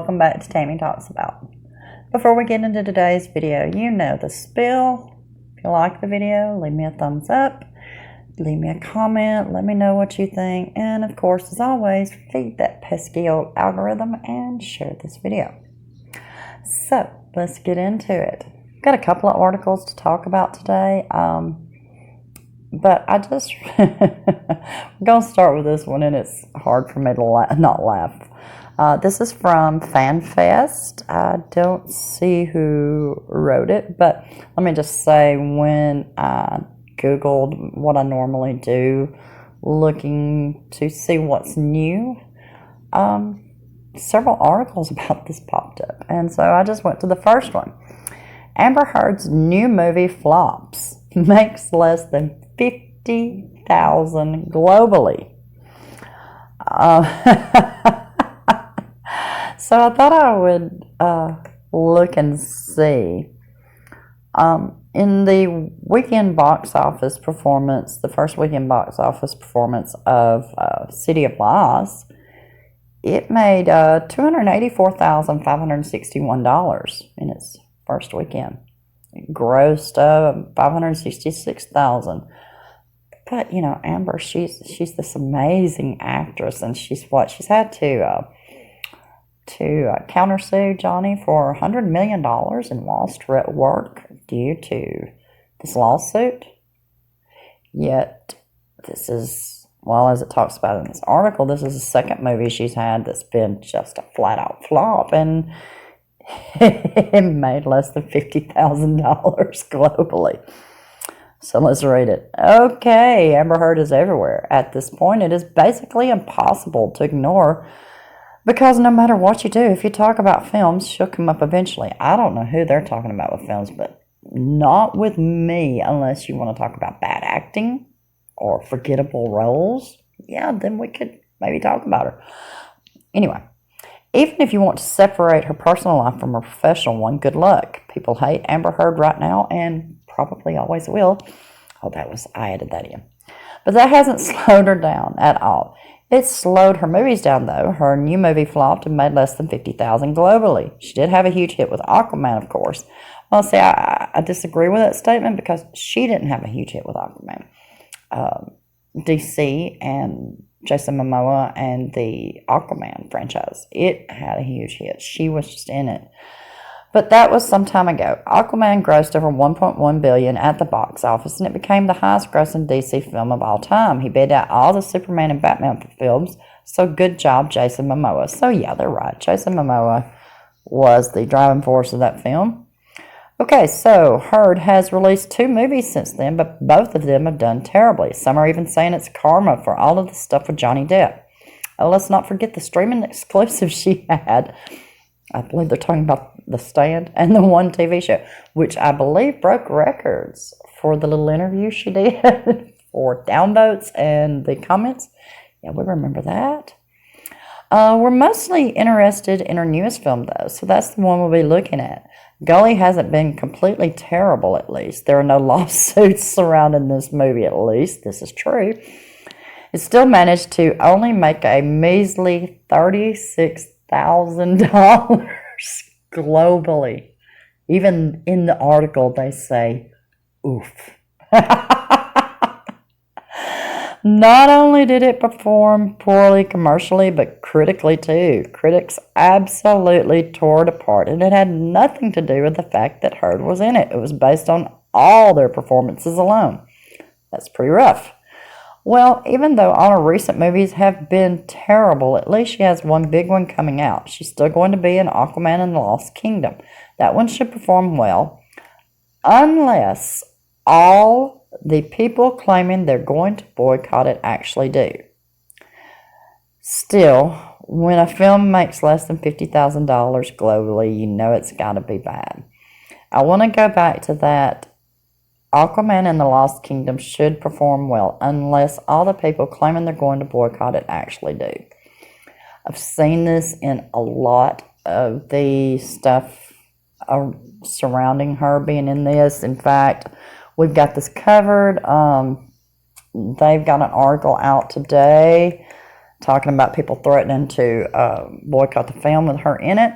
welcome back to Tammy Talks About. Before we get into today's video, you know the spiel. If you like the video, leave me a thumbs up, leave me a comment, let me know what you think, and of course, as always, feed that pesky old algorithm and share this video. So, let's get into it. I've got a couple of articles to talk about today, but I just, I'm going to start with this one, and it's hard for me to not laugh. This is from FanFest. I don't see who wrote it, but let me just say, when I Googled what I normally do, looking to see what's new, several articles about this popped up. And so I just went to the first one. Amber Heard's new movie flops, makes less than $50,000 globally. So I thought I would look and see. In the weekend box office performance, the first weekend box office performance of City of Lies, it made $284,561 in its first weekend. It grossed $566,000. But you know, Amber, she's this amazing actress, and she's had to countersue Johnny for $100 million in lost work due to this lawsuit. Yet, this is, well, as it talks about in this article, this is the second movie she's had that's been just a flat-out flop, and it made less than $50,000 globally. So let's read it. Okay, Amber Heard is everywhere. At this point, it is basically impossible to ignore, because no matter what you do, if you talk about films, she'll come up eventually. I don't know who they're talking about with films, but not with me, unless you want to talk about bad acting or forgettable roles. Yeah, then we could maybe talk about her. Anyway, even if you want to separate her personal life from her professional one, good luck. People hate Amber Heard right now and probably always will. Oh, I added that in. But that hasn't slowed her down at all. It slowed her movies down, though. Her new movie flopped and made less than $50,000 globally. She did have a huge hit with Aquaman, of course. Well, see, I disagree with that statement, because she didn't have a huge hit with Aquaman. DC and Jason Momoa and the Aquaman franchise, it had a huge hit. She was just in it. But that was some time ago. Aquaman grossed over $1.1 billion at the box office, and it became the highest-grossing DC film of all time. He beat out all the Superman and Batman films, so good job, Jason Momoa. So yeah, they're right. Jason Momoa was the driving force of that film. Okay, so Heard has released 2 movies since then, but both of them have done terribly. Some are even saying it's karma for all of the stuff with Johnny Depp. Oh, let's not forget the streaming exclusive she had. I believe they're talking about The Stand and the One TV show, which I believe broke records for the little interview she did for downvotes and the comments. Yeah, we remember that. We're mostly interested in her newest film, though, so that's the one we'll be looking at. Gully hasn't been completely terrible, at least. There are no lawsuits surrounding this movie, at least. This is true. It still managed to only make a measly $36,000 globally. Even in the article, they say, oof. Not only did it perform poorly commercially, but critically too. Critics absolutely tore it apart, and it had nothing to do with the fact that Heard was in it. It was based on all their performances alone. That's pretty rough. Well, even though all her recent movies have been terrible, at least she has one big one coming out. She's still going to be in Aquaman and the Lost Kingdom. That one should perform well, unless all the people claiming they're going to boycott it actually do. Still, when a film makes less than $50,000 globally, you know it's got to be bad. I want to go back to that. Aquaman and the Lost Kingdom should perform well, unless all the people claiming they're going to boycott it actually do. I've seen this in a lot of the stuff surrounding her being in this. In fact, we've got this covered. They've got an article out today talking about people threatening to boycott the film with her in it.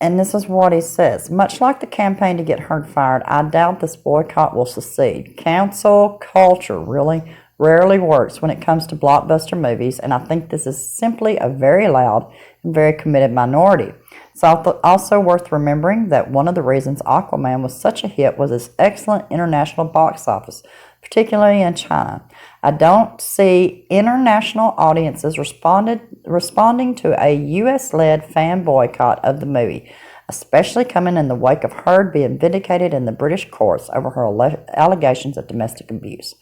And this is what he says. Much like the campaign to get Heard fired, I doubt this boycott will succeed. Cancel culture really rarely works when it comes to blockbuster movies, and I think this is simply a very loud and very committed minority. It's also worth remembering that one of the reasons Aquaman was such a hit was its excellent international box office, particularly in China. I don't see international audiences responding to a U.S.-led fan boycott of the movie, especially coming in the wake of Heard being vindicated in the British courts over her allegations of domestic abuse.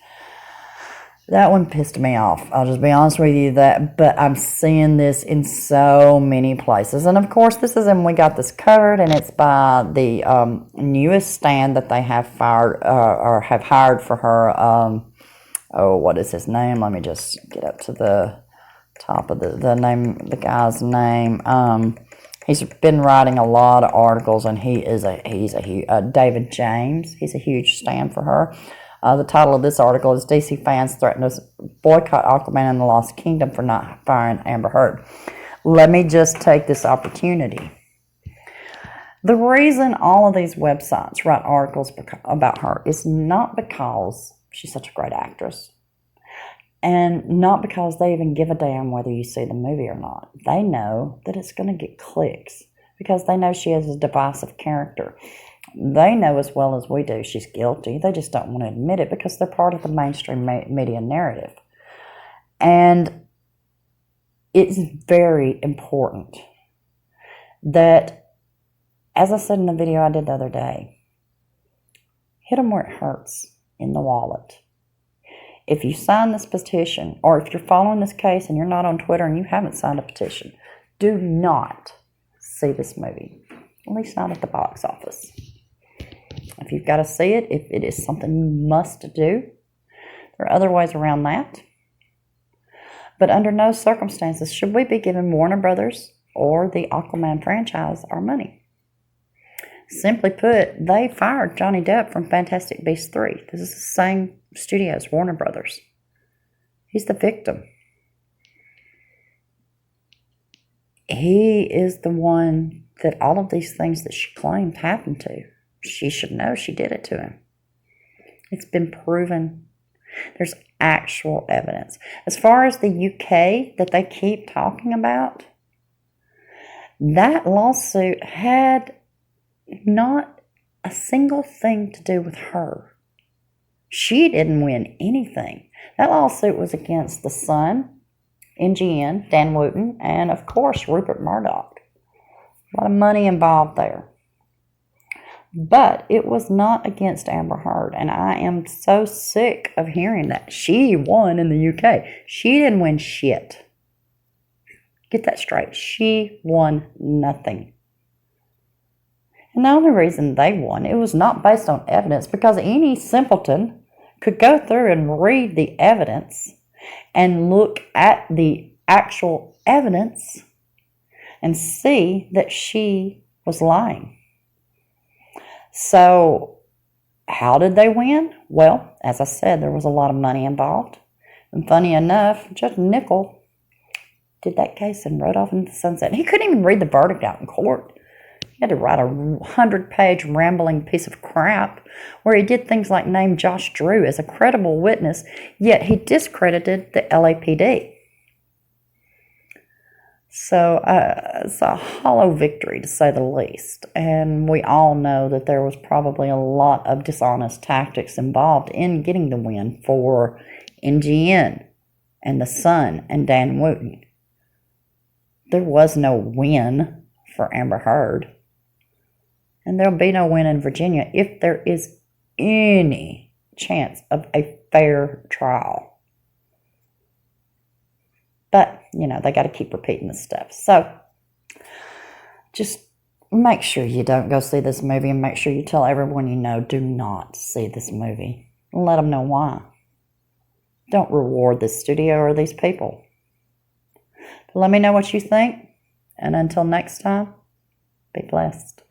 That one pissed me off. I'll just be honest with you, but I'm seeing this in so many places. And of course, we got this covered, and it's by the newest stand that they have fired or have hired for her. What is his name? Let me just get up to the top of the name, the guy's name. He's been writing a lot of articles, and he's a huge David James. He's a huge stand for her. The title of this article is DC Fans Threaten to Boycott Aquaman and the Lost Kingdom for Not Firing Amber Heard. Let me just take this opportunity. The reason all of these websites write articles about her is not because she's such a great actress, and not because they even give a damn whether you see the movie or not. They know that it's going to get clicks because they know she is a divisive character. They know as well as we do she's guilty. They just don't want to admit it because they're part of the mainstream media narrative. And it's very important that, as I said in the video I did the other day, hit them where it hurts, in the wallet. If you sign this petition, or if you're following this case and you're not on Twitter and you haven't signed a petition, do not see this movie. At least not at the box office. If you've got to see it, if it is something you must do, there are other ways around that. But under no circumstances should we be giving Warner Brothers or the Aquaman franchise our money. Simply put, they fired Johnny Depp from Fantastic Beasts 3. This is the same studio as Warner Brothers. He's the victim. He is the one that all of these things that she claimed happened to. She should know she did it to him. It's been proven. There's actual evidence. As far as the UK that they keep talking about, that lawsuit had not a single thing to do with her. She didn't win anything. That lawsuit was against The Sun, NGN, Dan Wooten, and of course Rupert Murdoch. A lot of money involved there. But it was not against Amber Heard, and I am so sick of hearing that. She won in the UK. She didn't win shit. Get that straight. She won nothing. And the only reason they won, it was not based on evidence, because any simpleton could go through and read the evidence and look at the actual evidence and see that she was lying. So, how did they win? Well, as I said, there was a lot of money involved. And funny enough, Judge Nickel did that case and rode off into the sunset. He couldn't even read the verdict out in court. He had to write a 100-page rambling piece of crap where he did things like name Josh Drew as a credible witness, yet he discredited the LAPD. So it's a hollow victory, to say the least. And we all know that there was probably a lot of dishonest tactics involved in getting the win for NGN and The Sun and Dan Wooten. There was no win for Amber Heard. And there'll be no win in Virginia if there is any chance of a fair trial. But, they got to keep repeating this stuff. So, just make sure you don't go see this movie, and make sure you tell everyone you know, do not see this movie. Let them know why. Don't reward this studio or these people. Let me know what you think. And until next time, be blessed.